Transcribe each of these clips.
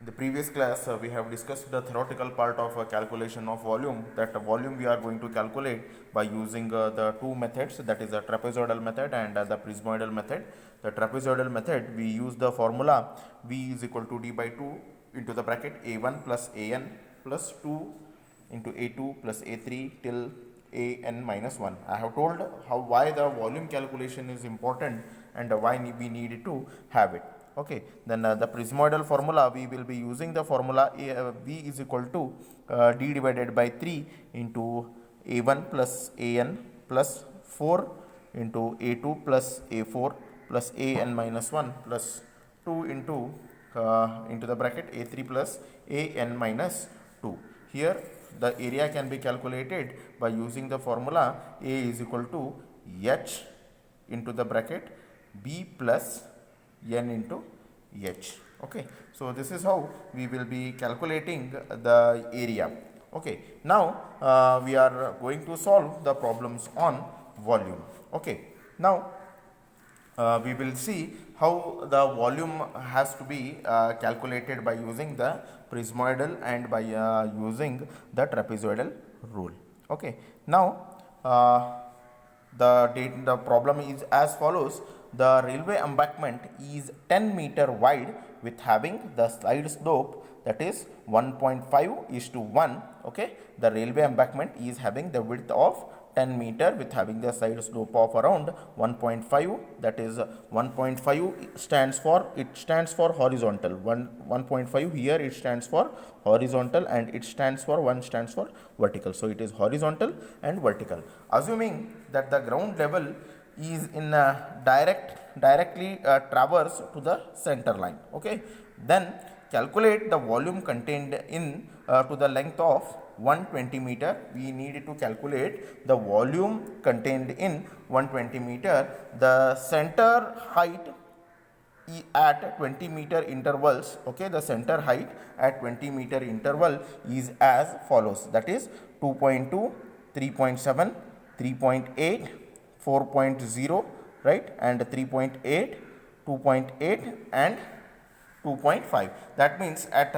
The previous class we have discussed the theoretical part of calculation of volume. That volume we are going to calculate by using the two methods, that is the trapezoidal method and the prismoidal method. The trapezoidal method, we use the formula V is equal to d by 2 into the bracket a1 plus an plus 2 into a2 plus a3 till an minus 1. I have told why the volume calculation is important and why we need to have it. Okay, then the prismoidal formula, we will be using the formula V is equal to d divided by 3 into a1 plus an plus 4 into a2 plus a4 plus an minus 1 plus 2 into the bracket a3 plus an minus 2. Here the area can be calculated by using the formula A is equal to H into the bracket B plus N into H. Okay, so this is how we will be calculating the area. Okay, now we are going to solve the problems on volume. Okay, now we will see how the volume has to be calculated by using the prismoidal and by using the trapezoidal rule. Okay, now the problem is as follows. The railway embankment is 10-meter wide with having the slide slope, that is 1.5:1. Okay, the railway embankment is having the width of 10 meter with having the side slope of around 1.5, that is 1.5 stands for horizontal. 1.5 here it stands for horizontal and it stands for 1 stands for vertical. So it is horizontal and vertical. Assuming that the ground level is in directly traverse to the center line. Okay, then calculate the volume contained in to the length of 120 meter. We need to calculate the volume contained in 120 meter. The center height at 20 meter intervals. Okay, the center height at 20 meter interval is as follows, that is 2.2, 3.7, 3.8, 4.0, right, and 3.8, 2.8 and 2.5. That means at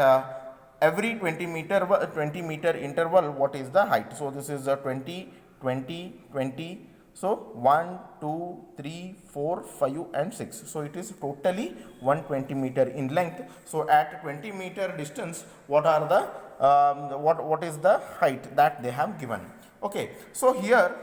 every 20 meter interval, what is the height? So this is a 20, 20, 20. So 1, 2, 3, 4, 5 and 6. So it is totally 120 meter in length. So at 20 meter distance, what are the what is the height that they have given? Okay, so here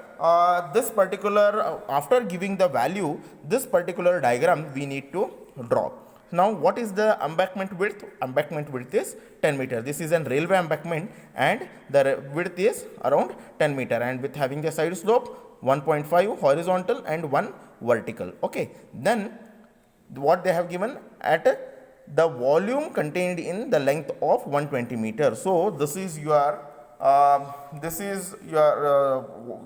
this particular after giving the value, this particular diagram we need to draw. Now what is the embankment width? Embankment width is 10 meter. This is a railway embankment and the width is around 10 meter and with having the side slope 1.5 horizontal and 1 vertical. Okay, then what they have given at the volume contained in the length of 120 meter. So this is your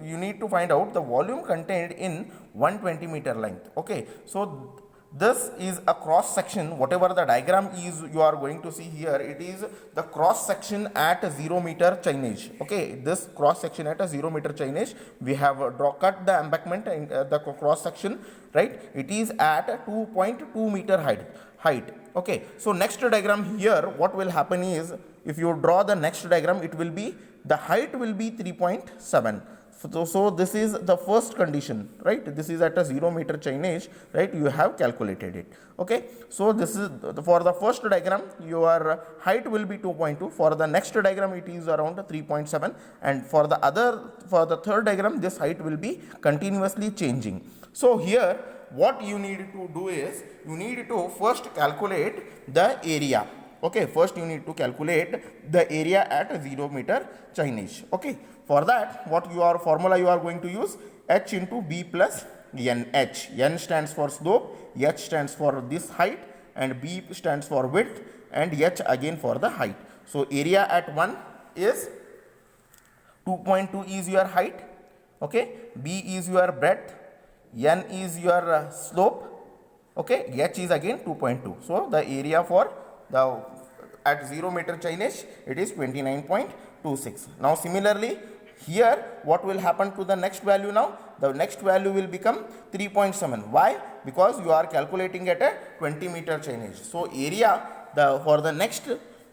you need to find out the volume contained in 120 meter length. Okay, so this is a cross section. Whatever the diagram is you are going to see here, it is the cross section at 0 meter chainage. Okay, this cross section at a 0 meter chainage, we have cut the embankment in the cross section, right? It is at 2.2 meter height. Okay, so next diagram here, what will happen is, if you draw the next diagram, it will be the height will be 3.7. So this is the first condition, right? This is at a 0 meter chainage, right? You have calculated it. Okay, so this is for the first diagram, your height will be 2.2. For the next diagram, it is around 3.7, and for the third diagram, this height will be continuously changing. So here what you need to do is, you need to first calculate the area. Okay, first you need to calculate the area at 0 meter chainage. Okay, for that, what formula you are going to use? H into B plus NH. N stands for slope, H stands for this height, and B stands for width, and H again for the height. So area at 1 is 2.2 is your height. Okay, B is your breadth, N is your slope. Okay, H is again 2.2. So the area for the at 0 meter chainage, it is 29.26. Now similarly here, what will happen to the next value now? The next value will become 3.7. Why? Because you are calculating at a 20 meter chainage. So area for the next,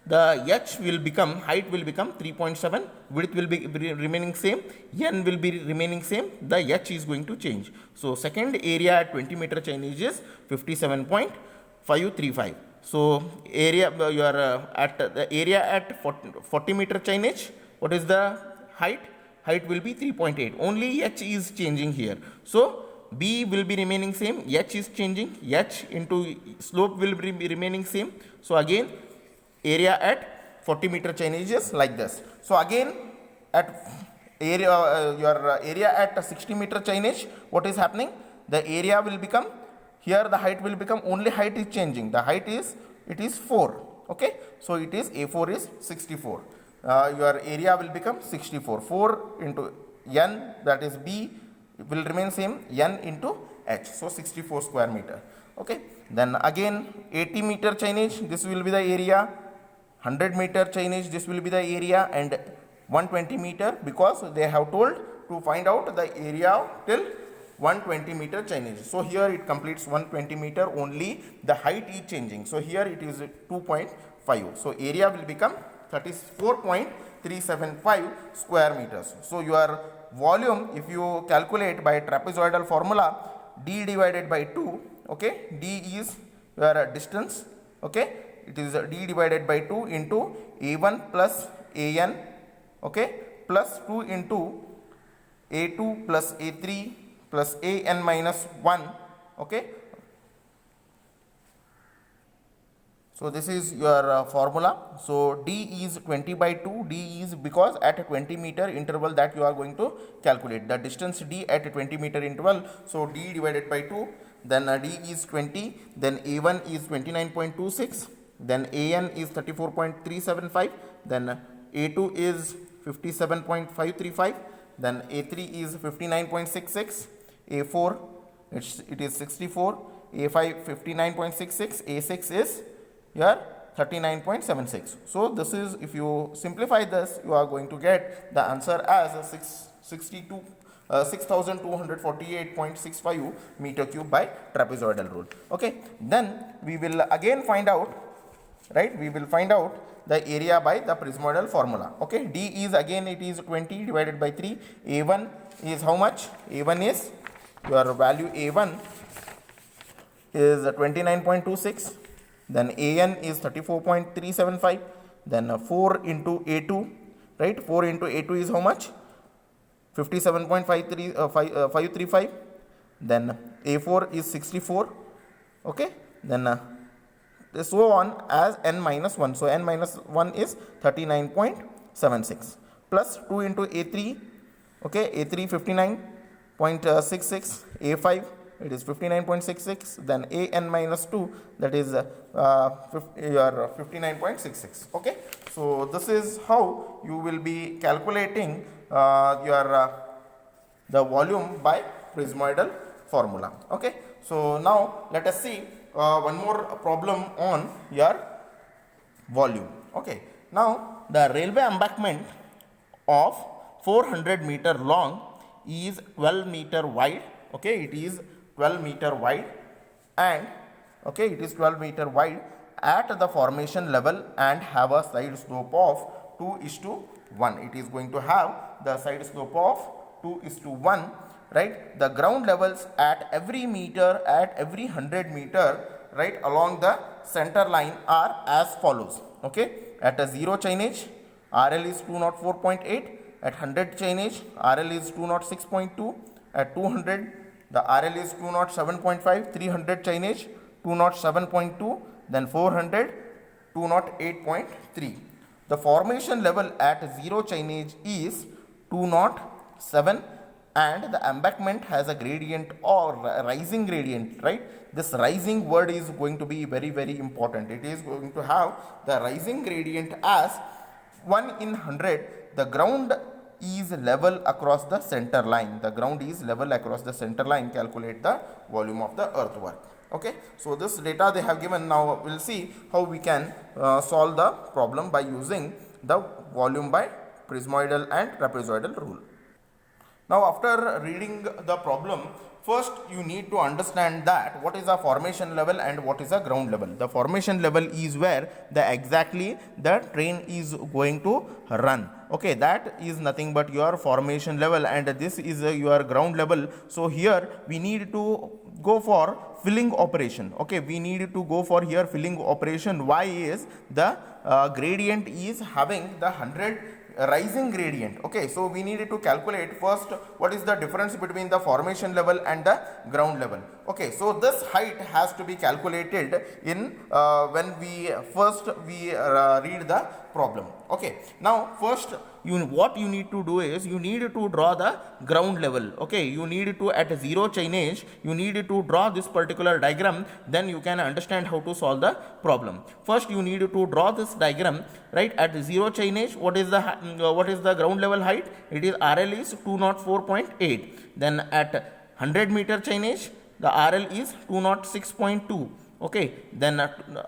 the h will become, height will become 3.7, width will be remaining same, n will be remaining same, the h is going to change. So second area at 20 meter chainage is 57.535. so area you are at the area at 40 meter chainage, what is the height? Height will be 3.8, only h is changing here. So b will be remaining same, h is changing, h into slope will be remaining same. So again area at 40 meter chainage is like this. So again at area your area at 60 meter chainage, what is happening? The area will become, here the height will become, only height is changing, the height is, it is 4. Okay, so it is a4 is 64. Your area will become 64, 4 into n, that is b will remain same, n into h, so 64 square meter. Okay, then again 80 meter chainage, this will be the area, 100 meter chainage, this will be the area, and 120 meter, because they have told to find out the area till 120 meter chainage. So here it completes 120 meter, only the height is changing. So here it is 2.5. So area will become 34.375 square meters. So your volume, if you calculate by trapezoidal formula, d divided by 2, okay, d is your distance, okay, it is d divided by 2 into a1 plus an, okay, plus 2 into a2 plus a3 plus an minus 1, okay. So this is your formula. So d is 20 by 2, d is because at a 20 meter interval that you are going to calculate the distance d at a 20 meter interval. So d divided by 2, then d is 20, then a1 is 29.26, then an is 34.375, then a2 is 57.535, then a3 is 59.66, a4 it is 64, a5 59.66, a6 is your 39.76. So this is, if you simplify this, you are going to get the answer as 6248.65 meter cube by trapezoidal rule. Okay, then we will again find out, right, we will find out the area by the prismoidal formula. Okay, d is again, it is 20 divided by 3, a1 is how much? A1 is, your value a1 is 29.26, then an is 34.375, then 4 into a2, right, 4 into a2 is how much? 57.535, then a4 is 64, okay, then so on as n minus 1. So n minus 1 is 39.76, plus 2 into a3, okay, a3 59.66, a5 it is 59.66, then an minus 2, that is your 59.66. okay. So this is how you will be calculating your the volume by prismoidal formula. Okay, so now let us see one more problem on your volume. Okay, now the railway embankment of 400 meter long is 12 meter wide. Okay, it is 12 meter wide, and okay, it is 12 meter wide at the formation level and have a side slope of 2:1. It is going to have the side slope of 2:1, right. The ground levels at every meter, at every 100 meter, right, along the center line are as follows. Okay, at a 0 chainage, RL is 204.8, at 100 chainage, RL is 206.2, at 200 the RL is 207.5, 300 chainage 207.2, then 400 208.3. The formation level at 0 chainage is 207, and the embankment has a gradient or rising gradient, right. This rising word is going to be very, very important. It is going to have the rising gradient as 1 in 100. The ground is level across the center line. The ground is level across the center line. Calculate the volume of the earthwork. Okay, so this data they have given. Now we'll see how we can solve the problem by using the volume by prismoidal and trapezoidal rule. Now after reading the problem, first you need to understand that what is a formation level and what is a ground level. The formation level is where exactly the train is going to run. Okay, that is nothing but your formation level, and this is your ground level. So here we need to go for filling operation. Okay, we need to go for here filling operation. Why is the gradient is having the 100 rising gradient. Okay, so we needed to calculate first what is the difference between the formation level and the ground level. Okay, so this height has to be calculated in when we first read the problem. Okay, now first what you need to do is you need to draw the ground level. Okay, you need to at zero chainage you need to draw this particular diagram, then you can understand how to solve the problem. First you need to draw this diagram, right? At zero chainage, what is the ground level height? It is RL is 204.8. Then at 100 meter chainage the RL is 206.2. Okay, then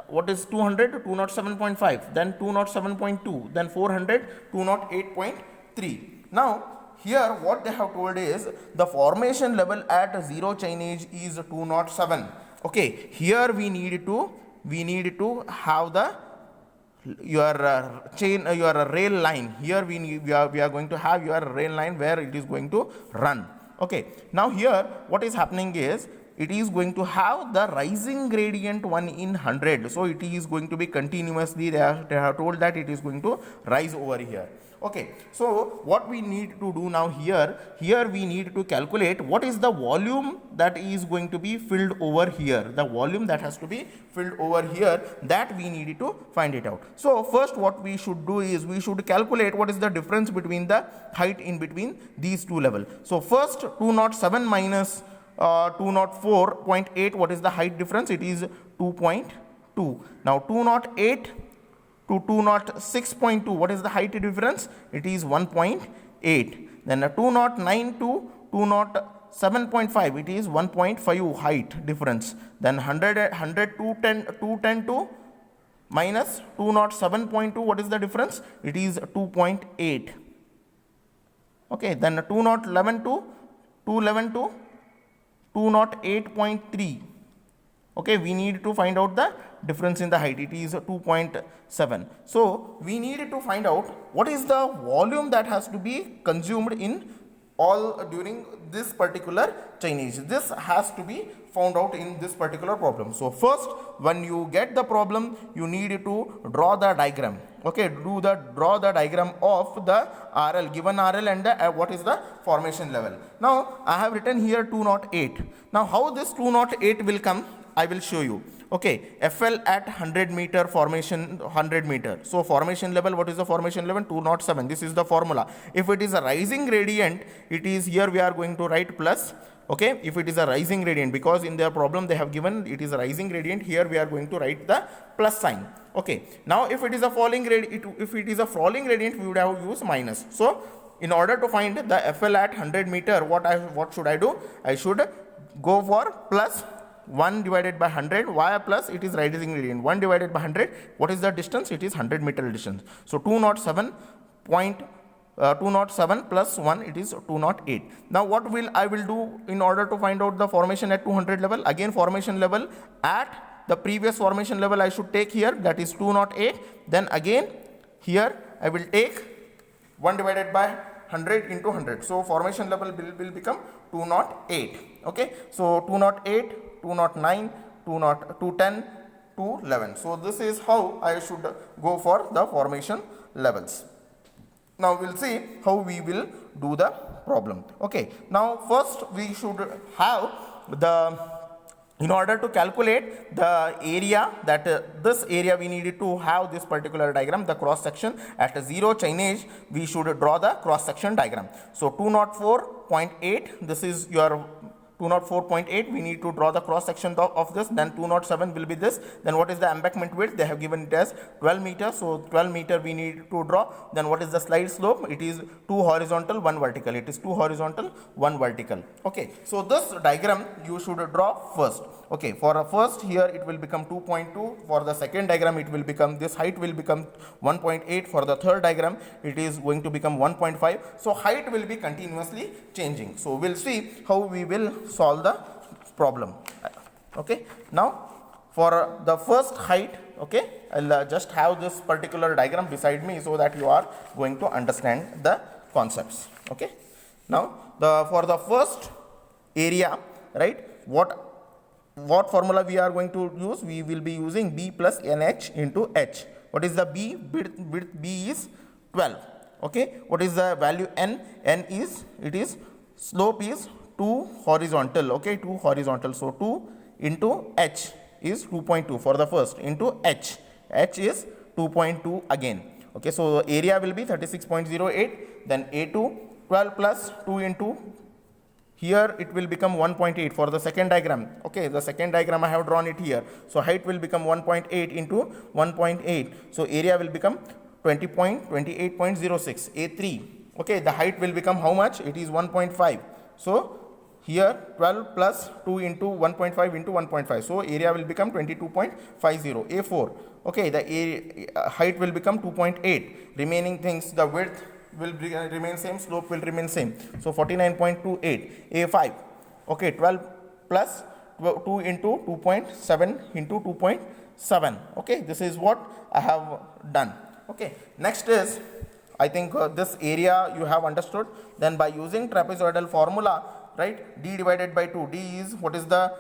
what is 200? 207.5, then 207.2, then 400, 208.3. Now here what they have told is the formation level at zero chainage is 207. Okay, here we need to have the your your rail line. Here we are going to have your rail line where it is going to run. Okay, now here what is happening is it is going to have the rising gradient 1 in 100. So it is going to be continuously, they have told that it is going to rise over here. Okay, so what we need to do now here we need to calculate what is the volume that is going to be filled over here. The volume that has to be filled over here, that we need to find it out. So first what we should do is we should calculate what is the difference between the height in between these two levels. So first 207 minus 204.8, what is the height difference? It is 2.2. Now 208 to 206.2, what is the height difference? It is 1.8. Then 209 to 207.5, it is 1.5 height difference. Then 100 210 to minus 207.2, what is the difference? It is 2.8. Okay, then 211 to 208.3. Okay, we need to find out the difference in the height. It is 2.7. So we need to find out what is the volume that has to be consumed in all during this particular chainage. This has to be found out in this particular problem. So first, when you get the problem, you need to draw the diagram. Okay, draw the diagram of the RL, given RL, and what is the formation level. Now I have written here 208. Now how this 208 will come, I will show you. Okay, FL at 100 meter formation, 100 meter. So formation level, what is the formation level? 207. This is the formula. If it is a rising gradient, it is here we are going to write plus. Okay, if it is a rising gradient, because in their problem they have given it is a rising gradient, here we are going to write the plus sign. Okay, now if it is a falling gradient, if it is a falling gradient, we would have used minus. So in order to find the FL at 100 meter, what should I do? I should go for plus 1 divided by 100. Why plus? It is rising gradient. 1 divided by 100. What is the distance? It is 100 meter distance. So 207 plus 1, it is 208. Now what I will do in order to find out the formation at 200 level? Again formation level at the previous formation level I should take here, that is 208. Then again here I will take 1 divided by 100 into 100. So formation level will become 208. Okay, so 208, 209, 210, 211. So this is how I should go for the formation levels. Now we'll see how we will do the problem. Okay, now first we should have in order to calculate the area, that this area we needed to have this particular diagram, the cross section at zero chainage, we should draw the cross section diagram. So 204.8, this is your 204.8, we need to draw the cross section of this. Then 207 will be this. Then what is the embankment width? They have given it as 12 meters. So 12 meter we need to draw. Then what is the slide slope? It is 2 horizontal, 1 vertical. It is 2 horizontal, 1 vertical. Okay. So this diagram you should draw first. Okay. For a first, here it will become 2.2. For the second diagram, it will become, this height will become 1.8. For the third diagram, it is going to become 1.5. So height will be continuously changing. So we'll see how we will solve the problem. Okay. Now for the first height, okay, I'll just have this particular diagram beside me so that you are going to understand the concepts. Okay. Now for the first area, right, what formula we are going to use? We will be using B plus NH into H. What is the B? Width B is 12. Okay. What is the value N? N is, it is, slope is 2 horizontal. Okay, 2 horizontal. So 2 into H is 2.2 for the first, into H. H is 2.2 again. Okay, so area will be 36.08. Then A2, 12 plus 2 into, here it will become 1.8 for the second diagram. Okay, the second diagram I have drawn it here. So height will become 1.8 into 1.8. So area will become 28.06. A3. Okay, the height will become how much? It is 1.5. So here 12 plus 2 into 1.5 into 1.5. So area will become 22.50. A4. Okay, the height will become 2.8. Remaining things, the width will remain same, slope will remain same. So 49.28. A5. Okay, 12 plus 2 into 2.7 into 2.7. Okay, this is what I have done. Okay, next is, I think this area you have understood. Then by using trapezoidal formula, right, d divided by 2, d is, what is the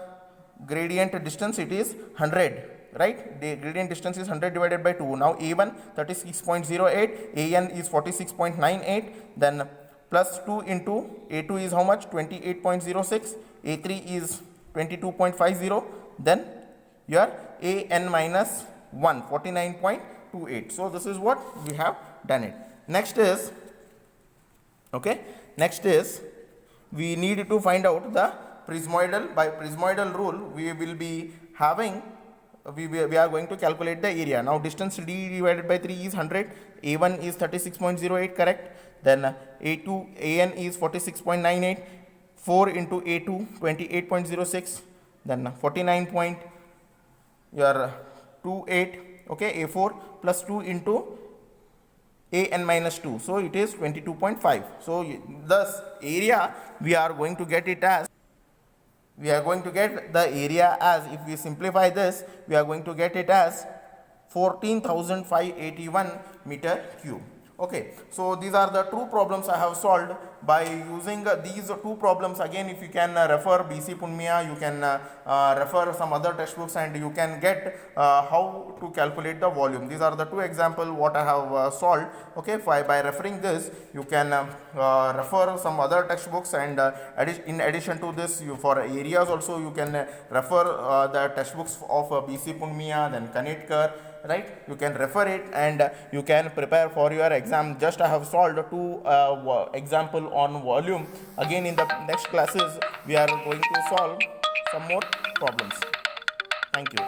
gradient distance? It is 100. Right, the gradient distance is 100 divided by 2. Now A1 36.08, AN is 46.98, then plus 2 into A2 is how much? 28.06, A3 is 22.50, then your AN minus 1, 49.28. So this is what we have done it. Next is, okay, next is we need to find out the prismoidal. By prismoidal rule, we will be having, we are going to calculate the area. Now distance d divided by 3 is 100, A1 is 36.08, correct. Then A2, AN is 46.98, 4 into A2, 28.06, then 49.28, okay, A4 plus 2 into AN minus 2, so it is 22.5. So thus area we are going to get it as, we are going to get the area as, if we simplify this, we are going to get it as 14,581 meter cube. Okay, so these are the two problems I have solved by using these two problems. Again, if you can refer BC Punmiya, you can refer some other textbooks, and you can get how to calculate the volume. These are the two examples what I have solved. Okay, by referring this, you can refer some other textbooks, and in addition to this, you, for areas also you can refer the textbooks of BC Punmiya, then Kanetkar. Right, you can refer it and you can prepare for your exam. Just I have solved two example on volume. Again, in the next classes we are going to solve some more problems. Thank you.